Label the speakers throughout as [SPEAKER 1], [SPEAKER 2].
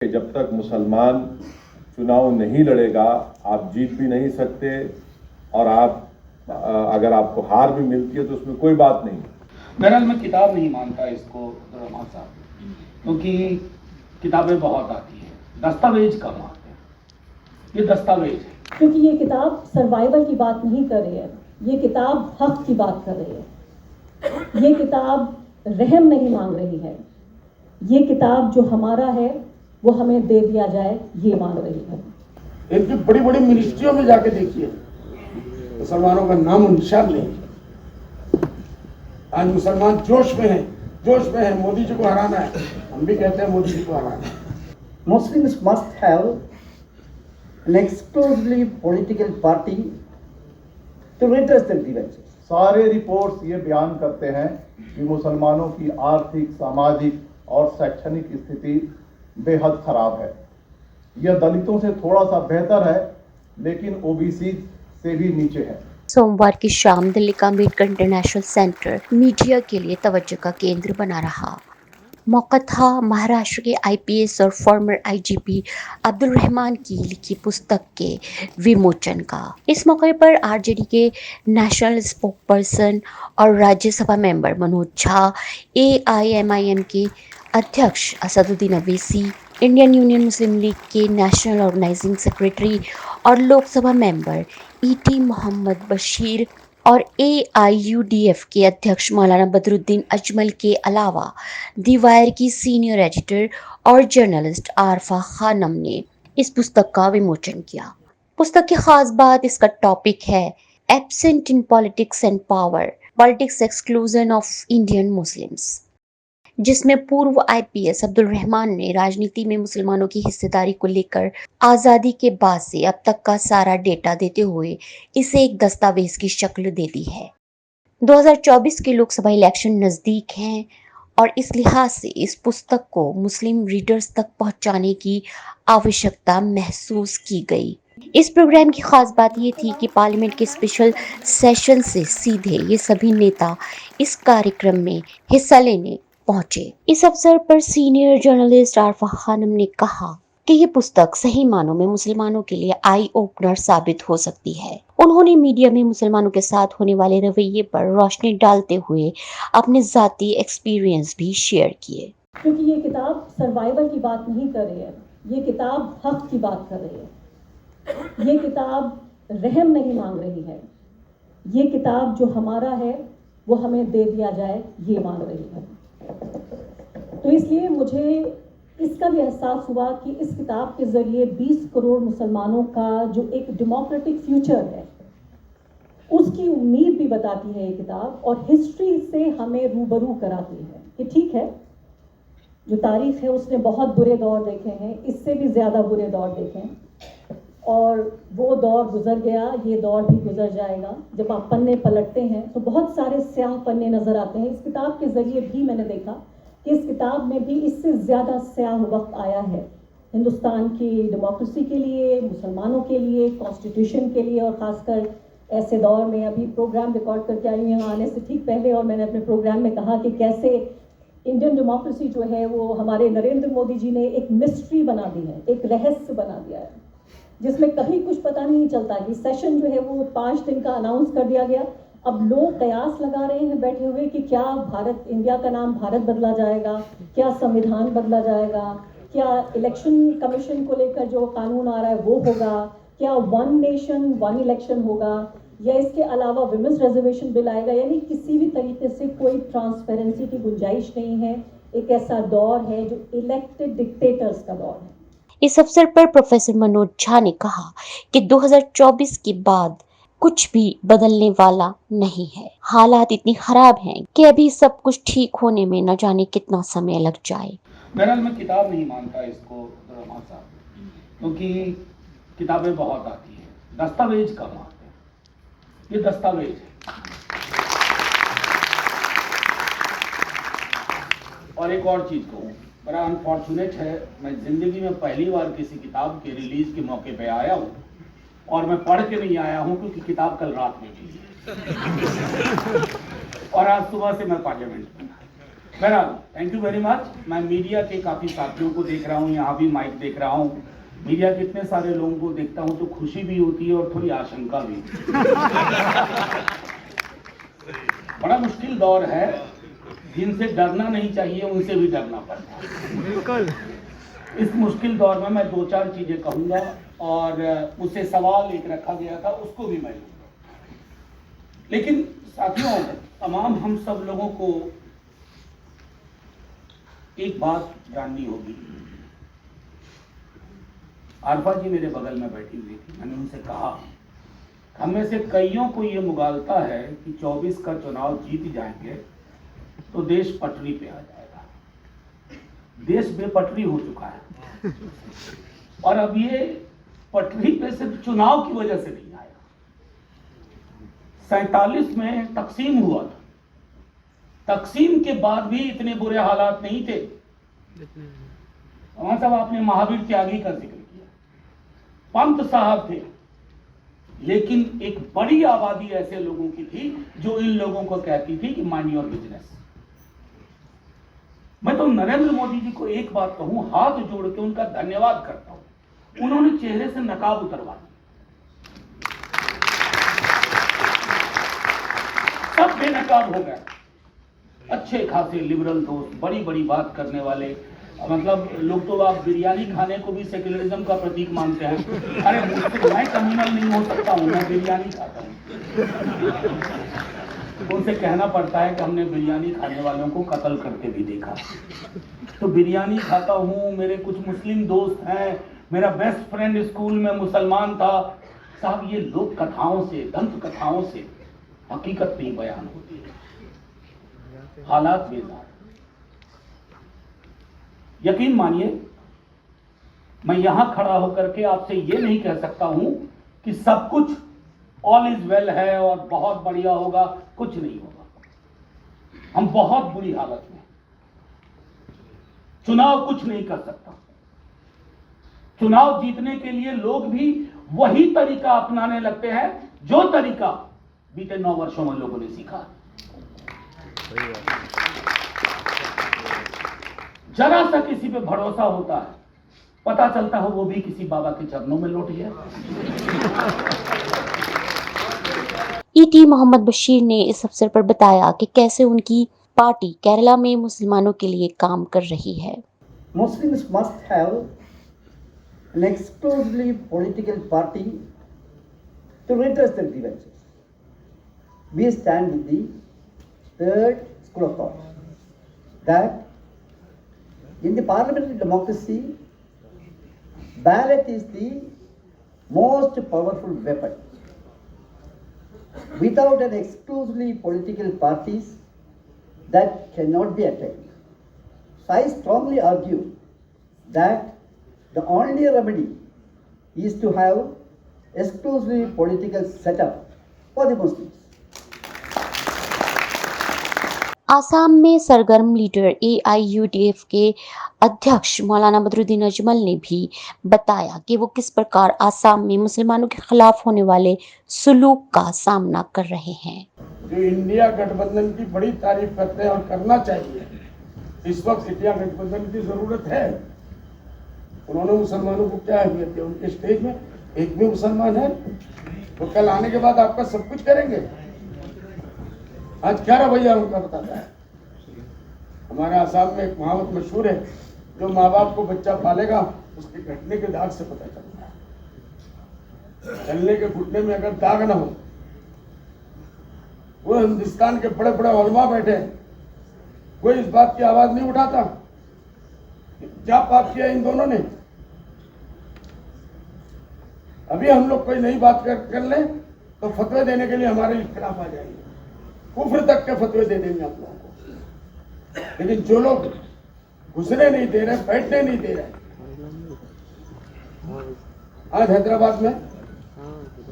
[SPEAKER 1] जब तक मुसलमान चुनाव नहीं लड़ेगा आप जीत भी नहीं सकते, और आप अगर आपको हार भी मिलती है तो उसमें कोई बात नहीं।
[SPEAKER 2] बहरहाल मैं किताब नहीं मानता इसको रहमान साहब, क्योंकि किताबें बहुत आती हैं, दस्तावेज कम आते हैं। ये दस्तावेज है,
[SPEAKER 3] क्योंकि ये किताब सर्वाइवल की बात नहीं कर रही है, ये किताब हक की बात कर रही है। ये किताब रहम नहीं मांग रही है, ये किताब जो हमारा है वो हमें दे दिया जाए ये मांग रही है।
[SPEAKER 4] इनकी बड़ी बड़ी मिनिस्ट्रियों में जाके देखिए, मुसलमानों का नाम और निशान नहीं। आज मुसलमान जोश में है, मोदी जी को हराना है। हम भी कहते हैं मोदी जी को हराना है।
[SPEAKER 5] Muslims must have an exclusively political party to redress their grievances.
[SPEAKER 6] सारे रिपोर्ट्स ये बयान करते हैं कि मुसलमानों की आर्थिक, सामाजिक और शैक्षणिक स्थिति बेहद खराब है। यह दलितों से थोड़ा सा बेहतर है, लेकिन ओबीसी से भी नीचे है।
[SPEAKER 7] सोमवार की शाम दिल्ली का अम्बेडकर इंटरनेशनल सेंटर मीडिया के लिए तवज्जो का केंद्र बना रहा। मौका था महाराष्ट्र के आईपीएस और फॉर्मर आईजीपी अब्दुल रहमान की लिखी पुस्तक के विमोचन का। इस मौके पर आरजेडी के नेशनल स्पोकपर्सन और राज्यसभा मेंबर मनोज झा, एआईएमआईएम के अध्यक्ष असदुद्दीन अवैसी, इंडियन यूनियन मुस्लिम लीग के नेशनल ऑर्गेनाइजिंग सेक्रेटरी और लोकसभा मेंबर ईटी मोहम्मद बशीर और एआईयूडीएफ के अध्यक्ष मौलाना बदरुद्दीन अजमल के अलावा दी वायर की सीनियर एडिटर और जर्नलिस्ट आरफा खानम ने इस पुस्तक का विमोचन किया। पुस्तक की खास बात इसका टॉपिक है absent in politics and power, politics exclusion of Indian Muslims, जिसमें पूर्व आईपीएस अब्दुल रहमान ने राजनीति में मुसलमानों की हिस्सेदारी को लेकर आज़ादी के बाद से अब तक का सारा डेटा देते हुए इसे एक दस्तावेज की शक्ल दे दी है। 2024 के लोकसभा इलेक्शन नज़दीक हैं और इस लिहाज से इस पुस्तक को मुस्लिम रीडर्स तक पहुंचाने की आवश्यकता महसूस की गई। इस प्रोग्राम की खास बात ये थी कि पार्लियामेंट के स्पेशल सेशन से सीधे ये सभी नेता इस कार्यक्रम में हिस्सा लेने पहुंचे। इस अवसर पर सीनियर जर्नलिस्ट आरफा खानम ने कहा कि ये पुस्तक सही मानों में मुसलमानों के लिए आई ओपनर साबित हो सकती है। उन्होंने मीडिया में मुसलमानों के साथ होने वाले रवैये पर रोशनी डालते हुए अपने जाती एक्सपीरियंस भी शेयर किए।
[SPEAKER 3] क्योंकि ये किताब सर्वाइवल की बात नहीं कर रही है, ये किताब हक की बात कर रही है। ये किताब रहम नहीं मांग रही है, ये किताब जो हमारा है वो हमें दे दिया जाए ये मांग रही है। तो इसलिए मुझे इसका भी एहसास हुआ कि इस किताब के ज़रिए 20 करोड़ मुसलमानों का जो एक डेमोक्रेटिक फ्यूचर है उसकी उम्मीद भी बताती है ये किताब, और हिस्ट्री से हमें रूबरू कराती है कि ठीक है, जो तारीख है उसने बहुत बुरे दौर देखे हैं, इससे भी ज़्यादा बुरे दौर देखे हैं, और वो दौर गुजर गया, ये दौर भी गुजर जाएगा। जब आप पन्ने पलटते हैं तो बहुत सारे स्याह पन्ने नज़र आते हैं। इस किताब के ज़रिए भी मैंने देखा कि इस किताब में भी इससे ज़्यादा स्याह वक्त आया है हिंदुस्तान की डेमोक्रेसी के लिए, मुसलमानों के लिए, कॉन्स्टिट्यूशन के लिए, और ख़ासकर ऐसे दौर में। अभी प्रोग्राम रिकॉर्ड करके आई हूँ यहाँ आने से ठीक पहले, और मैंने अपने प्रोग्राम में कहा कि कैसे इंडियन डेमोक्रेसी जो है वो हमारे नरेंद्र मोदी जी ने एक मिस्ट्री बना दी है, एक रहस्य बना दिया है, जिसमें कभी कुछ पता नहीं चलता कि सेशन जो है वो 5 दिन का अनाउंस कर दिया गया। अब लोग कयास लगा रहे हैं बैठे हुए कि क्या भारत, इंडिया का नाम भारत बदला जाएगा, क्या संविधान बदला जाएगा, क्या इलेक्शन कमीशन को लेकर जो कानून आ रहा है वो होगा, क्या 1 नेशन 1 इलेक्शन होगा, या इसके अलावा विमेंस रिजर्वेशन बिल आएगा। यानी किसी भी तरीके से कोई ट्रांसपेरेंसी की गुंजाइश नहीं है। एक ऐसा दौर है जो इलेक्टेड डिक्टेटर्स का दौर है।
[SPEAKER 7] इस अवसर पर प्रोफेसर मनोज झा ने कहा कि 2024 के बाद कुछ भी बदलने वाला नहीं है। हालात इतनी खराब हैं कि अभी सब कुछ ठीक होने में न जाने कितना समय लग जाए।
[SPEAKER 2] बहरहाल मैं किताब नहीं मानता इसको रहमान साहब, क्योंकि किताबें बहुत आती हैं, दस्तावेज कम आते हैं। ये दस्तावेज है। और एक और चीज कहूँ, बड़ा अनफॉर्चुनेट है, मैं जिंदगी में पहली बार किसी किताब के रिलीज के मौके पे आया हूँ, और मैं पढ़ के नहीं आया हूँ क्योंकि किताब कल रात में मिली है और आज सुबह से मैं पार्लियामेंट में। बहरहाल थैंक यू वेरी मच। मैं मीडिया के काफ़ी साथियों को देख रहा हूँ, यहाँ भी माइक देख रहा हूँ, मीडिया के इतने सारे लोगों को देखता हूँ तो खुशी भी होती है और थोड़ी आशंका भी। बड़ा मुश्किल दौर है, जिनसे डरना नहीं चाहिए उनसे भी डरना पड़ता है। बिल्कुल। इस मुश्किल दौर में मैं 2-4 चीजें कहूँगा और मुझसे सवाल एक रखा गया था उसको भी मैं लूँगा। लेकिन साथियों, तमाम हम सब लोगों को एक बात जाननी होगी। आरफा जी मेरे बगल में बैठी हुई थी, मैंने उनसे कहा हम में से कईयों को ये मुगालता है कि 24 का चुनाव जीत जाएंगे तो देश पटरी पे आ जाएगा। देश बेपटरी हो चुका है और अब ये पटरी पे सिर्फ चुनाव की वजह से नहीं आया। 47 में तकसीम हुआ था, तकसीम के बाद भी इतने बुरे हालात नहीं थे। वहां साहब आपने महावीर त्यागी का जिक्र किया, पंत साहब थे, लेकिन एक बड़ी आबादी ऐसे लोगों की थी जो इन लोगों को कहती थी कि माइंड योर बिजनेस। मैं तो नरेंद्र मोदी जी को एक बात कहूं, हाथ जोड़ के उनका धन्यवाद करता हूं, उन्होंने चेहरे से नकाब उतरवा दी। सब बेनकाब हो गए, अच्छे खासे लिबरल दोस्त, बड़ी बड़ी बात करने वाले, मतलब लोग तो आप बिरयानी खाने को भी सेक्युलरिज्म का प्रतीक मानते हैं। अरे मुझसे मैं कम्युनल नहीं हो सकता हूँ, मैं बिरयानी खाता हूँ। उनसे कहना पड़ता है कि हमने बिरयानी खाने वालों को कत्ल करके भी देखा। तो बिरयानी खाता हूँ, मेरे कुछ मुस्लिम दोस्त हैं, मेरा बेस्ट फ्रेंड स्कूल में मुसलमान था। साहब ये लोक कथाओं से, दंत कथाओं से हकीकत नहीं बयान होती है, हालात बेजार। यकीन मानिए, मैं यहां खड़ा होकर के आपसे ये नहीं कह सकता हूं कि सब कुछ ऑल इज वेल है और बहुत बढ़िया होगा, कुछ नहीं होगा। हम बहुत बुरी हालत में, चुनाव कुछ नहीं कर सकता। चुनाव जीतने के लिए लोग भी वही तरीका अपनाने लगते हैं जो तरीका बीते 9 वर्षों में लोगों ने सीखा। जरा सा किसी पे भरोसा होता है, पता चलता है वो भी किसी बाबा के चरणों में लौट गया।
[SPEAKER 7] ईटी मोहम्मद बशीर ने इस अवसर पर बताया कि कैसे उनकी पार्टी केरला में मुसलमानों के लिए काम कर रही है।
[SPEAKER 5] Muslims must have an exclusively political party to redress their grievances. We stand with the third school of thought, that in the parliamentary democracy, ballot is the most powerful weapon. Without an exclusively political parties, that cannot be attained. So I strongly argue that the only remedy is to have exclusively political setup for the Muslims.
[SPEAKER 7] Assam में सरगर्म leader AIUDF के अध्यक्ष मौलाना बदरुद्दीन अजमल ने भी बताया कि वो किस प्रकार आसाम में मुसलमानों के खिलाफ होने वाले सुलूक का सामना कर रहे हैं।
[SPEAKER 4] जो इंडिया गठबंधन की बड़ी तारीफ करते हैं और करना चाहिए, इस वक्त इंडिया गठबंधन की जरूरत है। उन्होंने मुसलमानों को क्या अहमियत दी? उनके स्टेज में एक भी मुसलमान है? वो कल आने के बाद आपका सब कुछ करेंगे। आज क्या रवैया उनका बताता है। हमारे आसाम में एक कहावत मशहूर है, जो माँ बाप को बच्चा पालेगा उसके घटने के दाग से पता चलता है। चलने के घुटने में अगर दाग ना हो, वो हिंदुस्तान के बड़े बड़े उलमा बैठे, कोई इस बात की आवाज नहीं उठाता क्या पाप किया इन दोनों ने। अभी हम लोग कोई नई बात कर लें तो फतवे देने के लिए हमारे खिलाफ आ जाएंगे, कुफ्र तक के फतवे दे देंगे आप लोगों को। लेकिन जो लोग घुसने नहीं दे रहे, बैठने नहीं दे रहे, आज हैदराबाद में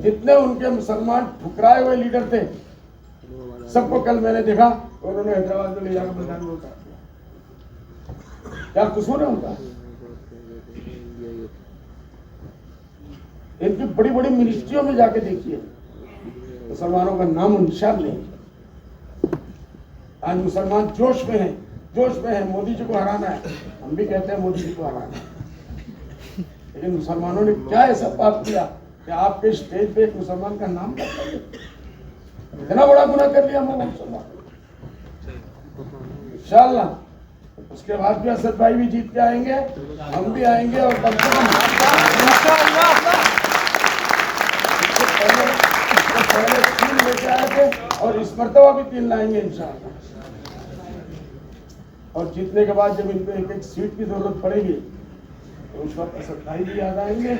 [SPEAKER 4] जितने उनके मुसलमान ठुकराए हुए लीडर थे, सबको कल मैंने देखा, उन्होंने हैदराबाद में ले जाकर मैदान में उतार दिया। क्या कसूर है उनका? इनकी बड़ी बड़ी मिनिस्ट्रियों में जाके देखिए, मुसलमानों का नाम और निशान नहीं। आज मुसलमान जोश में हैं, जोश में है, मोदी जी को हराना है। हम भी कहते हैं मोदी जी को हराना है, लेकिन मुसलमानों ने क्या ऐसा पाप किया कि आपके स्टेज पे एक मुसलमान का नाम कर दिया? इतना बड़ा गुनाह कर लिया हम मुसलमान। इंशाअल्लाह उसके बाद भी असद भाई भी जीत के आएंगे, हम भी आएंगे, और कम से कम पहले 3 लेके आए थे और इस मरतबा भी 3 लाएंगे इंशाअल्लाह। और जीतने के बाद जब इनको एक एक सीट की जरूरत पड़ेगी तो उस वक्त असद भाई भी याद आएंगे।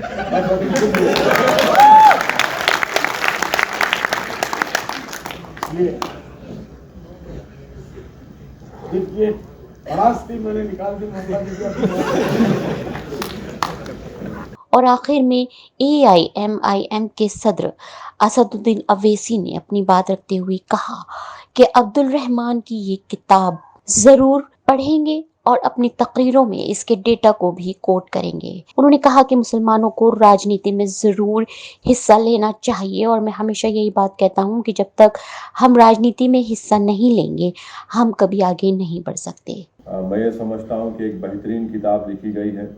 [SPEAKER 4] इसलिए देखिए थी मैंने निकाल दी,
[SPEAKER 7] और आखिर में AIMIM के सदर असदुद्दीन अवैसी ने अपनी बात रखते हुए कहा कि अब्दुल रहमान की ये किताब जरूर पढ़ेंगे और अपनी तकरीरों में इसके डेटा को भी कोट करेंगे। उन्होंने कहा कि मुसलमानों को राजनीति में जरूर हिस्सा लेना चाहिए, और मैं हमेशा यही बात कहता हूँ कि जब तक हम राजनीति में हिस्सा नहीं लेंगे हम कभी आगे नहीं बढ़ सकते।
[SPEAKER 1] मैं ये समझता हूँ कि एक बेहतरीन किताब लिखी गई है,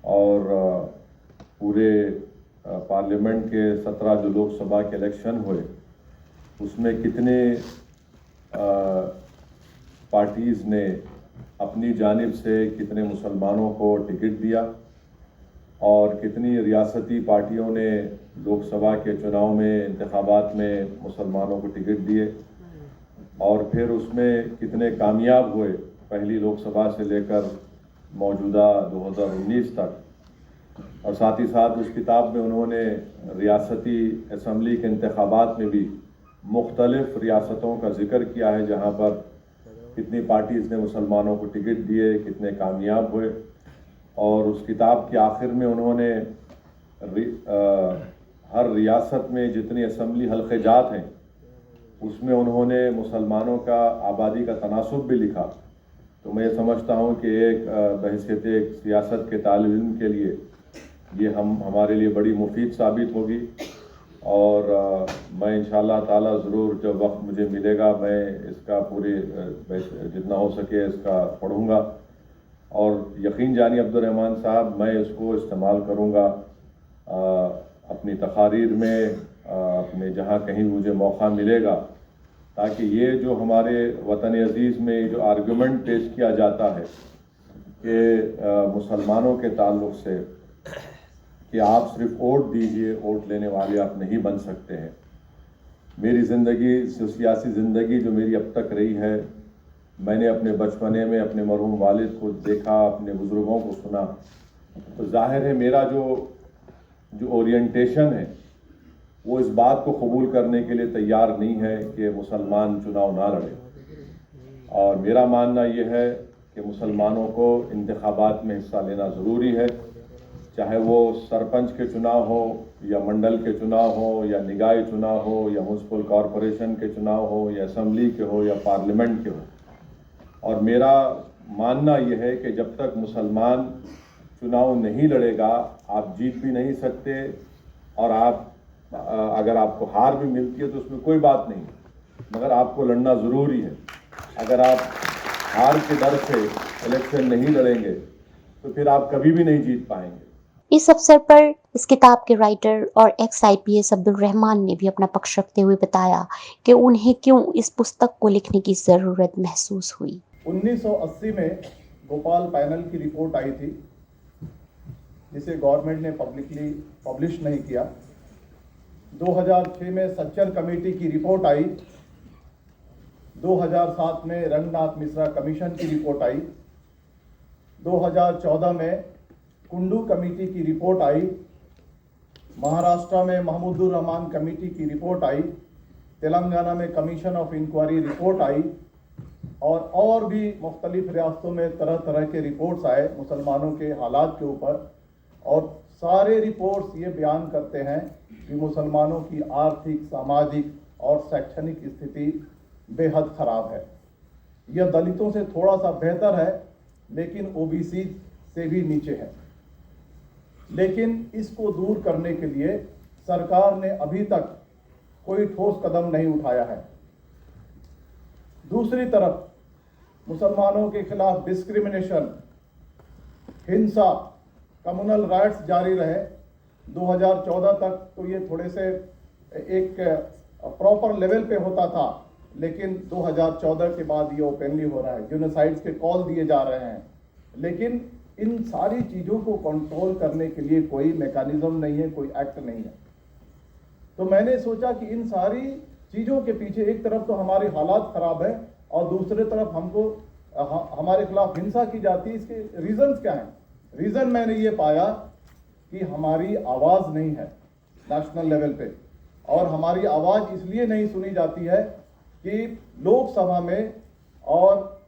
[SPEAKER 1] और पूरे पार्लियामेंट के 17 जो लोकसभा के इलेक्शन हुए उसमें कितने पार्टीज़ ने अपनी जानिब से कितने मुसलमानों को टिकट दिया, और कितनी रियासती पार्टियों ने लोकसभा के चुनाव में इंतखाबात में मुसलमानों को टिकट दिए, और फिर उसमें कितने कामयाब हुए पहली लोकसभा से लेकर मौजूदा 2019 तक। और साथ ही साथ उस किताब में उन्होंने रियासती असम्बली के इंतखाबात में भी मुख्तलिफ रियासतों का जिक्र किया है जहाँ पर कितनी पार्टीज़ ने मुसलमानों को टिकट दिए, कितने कामयाब हुए। और उस किताब के आखिर में उन्होंने हर रियासत में जितनी असम्बली हल्के जात हैं उसमें उन्होंने मुसलमानों का आबादी का तनासुब भी लिखा। तो मैं समझता हूँ कि एक बहैसियत एक सियासत के तालिब इल्म के लिए ये हमारे लिए बड़ी मुफीद साबित होगी। और मैं इंशाअल्लाह ताला ज़रूर जब वक्त मुझे मिलेगा मैं इसका पूरे जितना हो सके इसका पढ़ूँगा, और यकीन जानिए अब्दुल रहमान साहब मैं इसको इस्तेमाल करूँगा अपनी तकारीर में, अपने जहाँ कहीं मुझे मौका मिलेगा, ताकि ये जो हमारे वतन अजीज़ में जो आर्गुमेंट पेश किया जाता है कि मुसलमानों के ताल्लुक़ से कि आप सिर्फ वोट दीजिए, वोट लेने वाले आप नहीं बन सकते हैं। मेरी ज़िंदगी सियासी ज़िंदगी जो मेरी अब तक रही है, मैंने अपने बचपने में अपने मरहूम वालिद को देखा, अपने बुज़ुर्गों को सुना, तो जाहिर है मेरा जो ओरिएंटेशन है वो इस बात को कबूल करने के लिए तैयार नहीं है कि मुसलमान चुनाव ना लड़े। और मेरा मानना ये है कि मुसलमानों को इंतखाबात में हिस्सा लेना ज़रूरी है, चाहे वो सरपंच के चुनाव हो या मंडल के चुनाव हो या निकाय चुनाव हो या म्यूनसिपल कॉरपोरेशन के चुनाव हो या असम्बली के हो या पार्लियामेंट के हो। और मेरा मानना यह है कि जब तक मुसलमान चुनाव नहीं लड़ेगा आप जीत भी नहीं सकते, और आप अगर आपको हार भी मिलती है तो उसमें कोई बात नहीं, मगर आपको लड़ना ज़रूरी है। अगर आप हार के डर से इलेक्शन नहीं लड़ेंगे तो फिर आप कभी भी नहीं जीत पाएंगे।
[SPEAKER 7] इस अवसर पर इस किताब के राइटर और ex-IPS अब्दुल रहमान ने भी अपना पक्ष रखते हुए बताया कि उन्हें क्यों इस पुस्तक को लिखने की ज़रूरत महसूस हुई।
[SPEAKER 6] 1980 में भोपाल पैनल की रिपोर्ट आई थी जिसे गवर्नमेंट ने पब्लिकली पब्लिश नहीं किया। 2006 में सच्चर कमेटी की रिपोर्ट आई, 2007 में रंगनाथ मिश्रा कमीशन की रिपोर्ट आई, 2014 में कुंडू कमेटी की रिपोर्ट आई, महाराष्ट्र में महमूदुर रहमान कमेटी की रिपोर्ट आई, तेलंगाना में कमीशन ऑफ इंक्वायरी रिपोर्ट आई, और भी मुख्तलिफ रियासतों में तरह तरह के रिपोर्ट्स आए मुसलमानों के हालात के ऊपर। और सारे रिपोर्ट्स ये बयान करते हैं कि मुसलमानों की आर्थिक, सामाजिक और शैक्षणिक स्थिति बेहद ख़राब है। यह दलितों से थोड़ा सा बेहतर है लेकिन ओबीसी से भी नीचे है। लेकिन इसको दूर करने के लिए सरकार ने अभी तक कोई ठोस कदम नहीं उठाया है। दूसरी तरफ मुसलमानों के खिलाफ डिस्क्रिमिनेशन, हिंसा, कम्युनल राइट्स जारी रहे। 2014 तक तो ये थोड़े से एक प्रॉपर लेवल पे होता था, लेकिन 2014 के बाद ये ओपनली हो रहा है, जेनोसाइड्स के कॉल दिए जा रहे हैं। लेकिन इन सारी चीज़ों को कंट्रोल करने के लिए कोई मैकेनिज्म नहीं है, कोई एक्ट नहीं है। तो मैंने सोचा कि इन सारी चीज़ों के पीछे एक तरफ तो हमारे हालात ख़राब है और दूसरे तरफ हमको हमारे खिलाफ हिंसा की जाती है। इसके रीजंस क्या हैं? रीज़न मैंने ये पाया कि हमारी आवाज़ नहीं है नेशनल लेवल पे, और हमारी आवाज़ इसलिए नहीं सुनी जाती है कि लोकसभा में और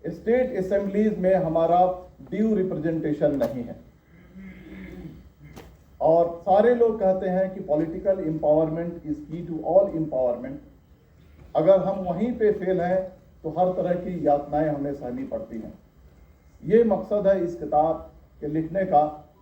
[SPEAKER 6] स्टेट असेंबलीज में हमारा ड्यू रिप्रेजेंटेशन नहीं है। और सारे लोग कहते हैं कि पॉलिटिकल एम्पावरमेंट इज की टू ऑल एम्पावरमेंट। अगर हम वहीं पे फेल हैं तो हर तरह की यातनाएं हमें सहनी पड़ती हैं। ये मकसद है इस किताब के लिखने का